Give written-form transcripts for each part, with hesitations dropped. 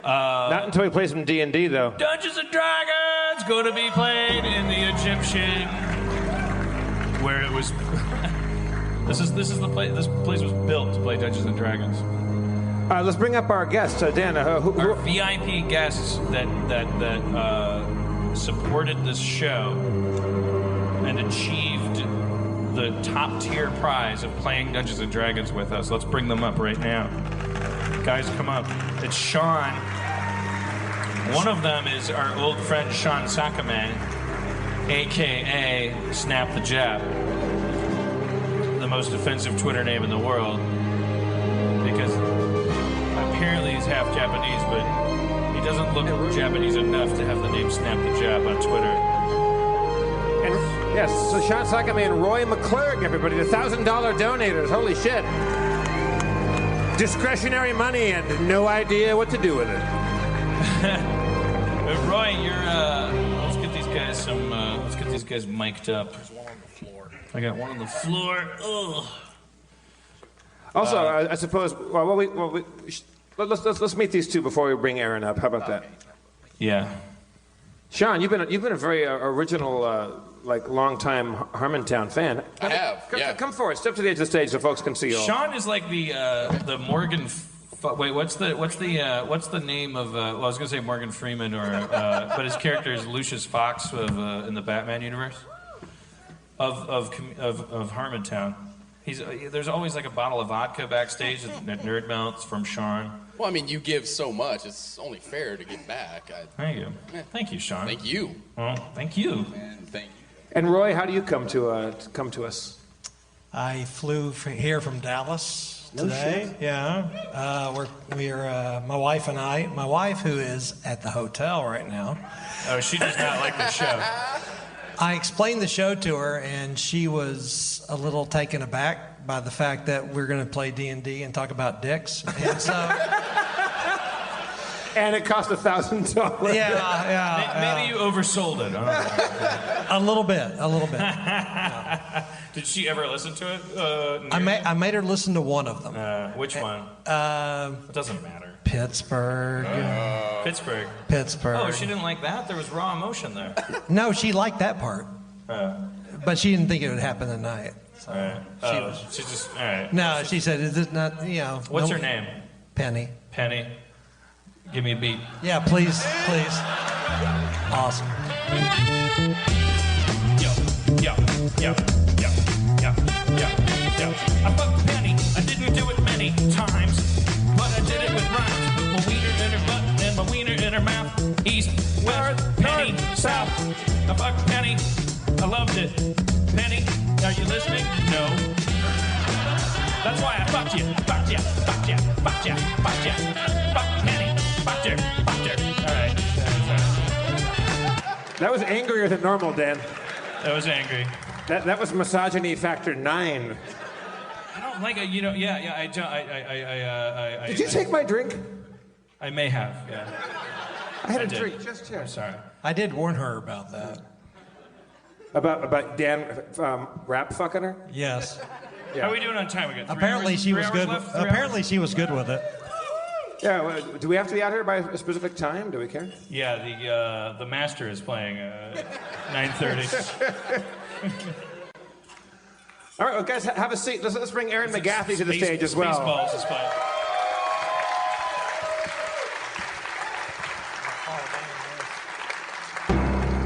Not until we play some D&D, though. Dungeons and Dragons going to be played in the Egyptian, where it was. This is the place. This place was built to play Dungeons and Dragons. Let's bring up our guests, Dan. Our VIP guests that supported this show and achieved the top tier prize of playing Dungeons and Dragons with us. Let's bring them up right now. Guys, come up. It's Sean. One of them is our old friend Sean Sakame, a.k.a. Snap the Jap, the most offensive Twitter name in the world, because apparently he's half Japanese, but he doesn't look Japanese enough to have the name Snap the Jap on Twitter. And, yes, so Sean Sakame and Roy McClurg, everybody, the $1,000 donators. Holy shit. Discretionary money and no idea what to do with it. Roy, let's get these guys let's get these guys mic'd up. There's one on the floor. I got one on the floor. Ugh. Also, I suppose. Let's meet these two before we bring Aaron up. How about that? Yeah. Sean, you've been a very original, long-time Harmontown fan. I have. Come forward. Step to the edge of the stage so folks can see you all. Sean is like the Morgan. Wait, what's the name of? Well, I was gonna say Morgan Freeman, but his character is Lucius Fox in the Batman universe of Harmontown. There's always like a bottle of vodka backstage at Nerd Melts from Sean. Well, I mean, you give so much; it's only fair to give back. Thank you, thank you, Sean. Thank you. Well, thank you. Man, thank you. And Roy, how do you come to us? I flew here from Dallas today. No shit. Yeah. We're my wife and I. My wife, who is at the hotel right now. Oh, she does not like the show. I explained the show to her, and she was a little taken aback by the fact that we're going to play D&D and talk about dicks. And so. And it cost $1,000. Yeah. Maybe you oversold it. A little bit. Yeah. Did she ever listen to it? I made her listen to one of them. Which one? It doesn't matter. Pittsburgh. Pittsburgh. Oh, she didn't like that? There was raw emotion there. No, she liked that part. But she didn't think it would happen tonight. So She just, all right. No, she said, is it not, What's her name? Penny. Penny. Give me a beat. Yeah, please. Awesome. Yo. I fucked Penny. I didn't do it many times, but I did it with rhymes. Put my wiener in her butt and my wiener in her mouth. East, west, Penny, south. I fucked Penny. I loved it. Penny, are you listening? No. That's why I fucked you. Fucked you. Fuck Penny. Fucked her. All right. That was angrier than normal, Dan. That was angry. That was misogyny factor 9. I don't like it. Yeah. Did you take my drink? I may have. Yeah. I had a drink just here. I'm sorry. I did warn her about that. About Dan rap fucking her? Yes. Yeah. How are we doing on time? We got Apparently she was good. Left, Apparently she was good with it. Yeah. Well, do we have to be out here by a specific time? Do we care? Yeah. The master is playing 9:30. All right, well, guys, have a seat. Let's bring Aaron McGaffey to the stage as well. Spaceballs is playing.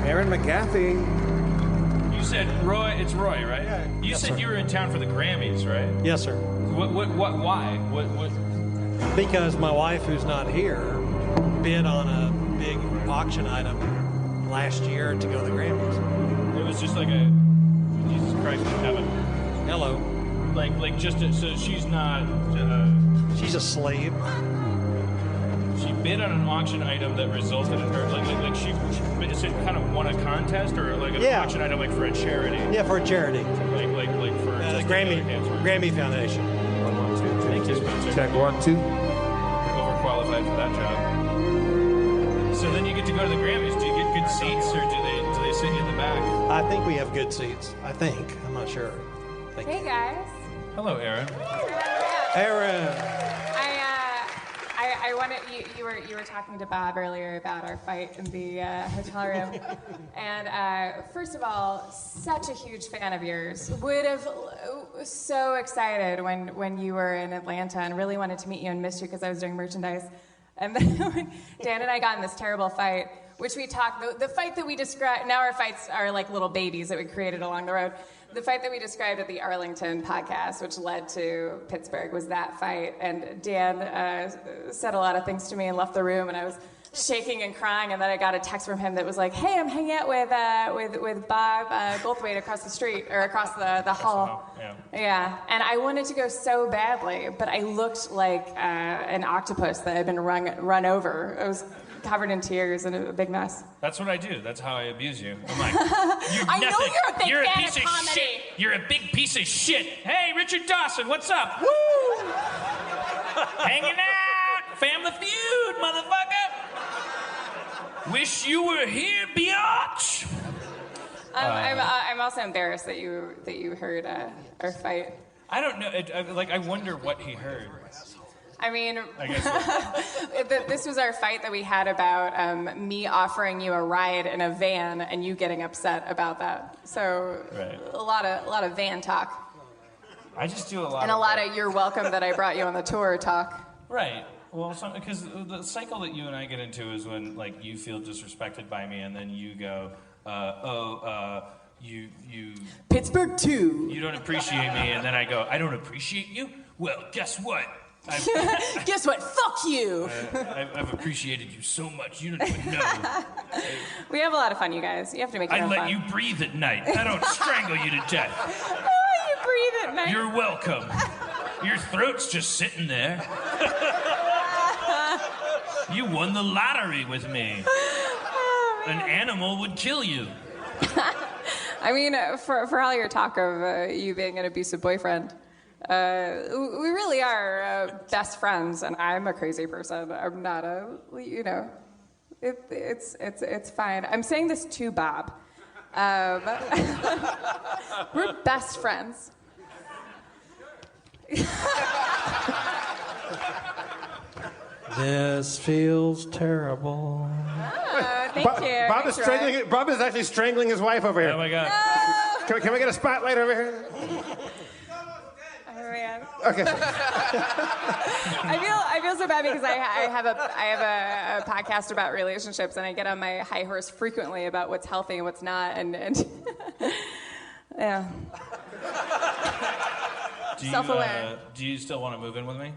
Aaron McGaffey. You said Roy. It's Roy, right? Yeah. You said you were in town for the Grammys, right? Yes, sir. Why? What? Because my wife, who's not here, bid on a big auction item last year to go to the Grammys. It was just like a Jesus Christ in heaven. Hello. So she's not. She's a slave. She bid on an auction item that resulted in her she is it kind of won a contest or like an auction item like for a charity. Yeah, for a charity. Like for the Grammy Foundation. 1, 1, 2. Thank you, Spencer. Check 1, 2. You're overqualified for that job. So then you get to go to the Grammys. Do you get good seats or do they sit you in the back? I think we have good seats. I think. I'm not sure. Hey guys. Hello, Aaron. Aaron. I wanted you were talking to Bob earlier about our fight in the hotel room, and first of all, such a huge fan of yours. Would have so excited when you were in Atlanta and really wanted to meet you and missed you because I was doing merchandise. And then when Dan and I got in this terrible fight, which we talked, the fight that we described, now our fights are like little babies that we created along the road. The fight that we described at the Arlington podcast, which led to Pittsburgh, was that fight. And Dan said a lot of things to me and left the room, and I was shaking and crying. And then I got a text from him that was like, "Hey, I'm hanging out with Bob Goldthwait across the street or across the hall." Yeah. And I wanted to go so badly, but I looked like an octopus that had been run over. I was covered in tears and a big mess. That's what I do. That's how I abuse you. I'm like, I know you're a big you're fan a piece of comedy. shit. You're a big piece of shit. Hey, Richard Dawson, what's up? Woo! Hanging out. Family Feud, motherfucker. Wish you were here, biatch. I'm also embarrassed that you heard our fight. I don't know. I wonder what he heard. I mean, I guess so. This was our fight that we had about me offering you a ride in a van and you getting upset about that. So right. a lot of van talk. I just do a lot. And a lot of "you're welcome that I brought you on the tour" talk. Right. Well, because the cycle that you and I get into is when like you feel disrespected by me, and then you go, you Pittsburgh too. You don't appreciate me, and then I go, I don't appreciate you. Well, guess what? Guess what? Fuck you. I've appreciated you so much. You don't even know. We have a lot of fun, you guys. You have to make it I fun. let you breathe at night. I don't strangle you to death. Oh, you breathe at night. You're welcome. Your throat's just sitting there. You won the lottery with me. Oh, an animal would kill you. I mean, for all your talk of you being an abusive boyfriend, we really are best friends, and I'm a crazy person. I'm not it's fine. I'm saying this to Bob. We're best friends. This feels terrible. Thank you. Bob is strangling. Bob is actually strangling his wife over here. Oh my God! No! Can we get a spotlight over here? Oh man. Okay. I feel so bad because I have a podcast about relationships, and I get on my high horse frequently about what's healthy and what's not, and yeah. Self-aware. Do you still want to move in with me?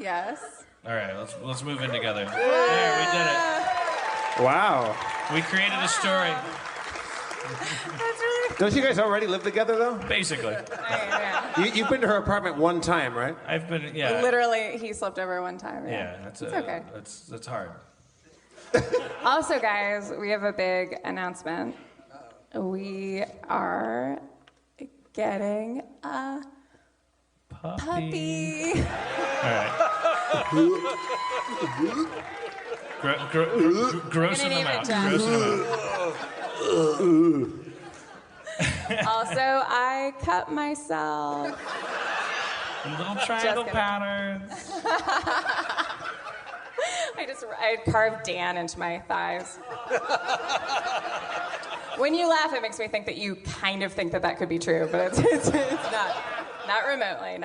Yes. All right, let's move in together. There, we did it. Wow. We created a story. That's really. Don't you guys already live together though? Basically. Yeah. You've been to her apartment one time, right? I've been, yeah. Literally, he slept over one time. Yeah, it's okay. That's hard. Also, guys, we have a big announcement. We are getting a puppy. All right. Grossing them out. Also, I cut myself. Little triangle patterns. I carved Dan into my thighs. When you laugh, it makes me think that you kind of think that could be true, but it's not. Not remotely.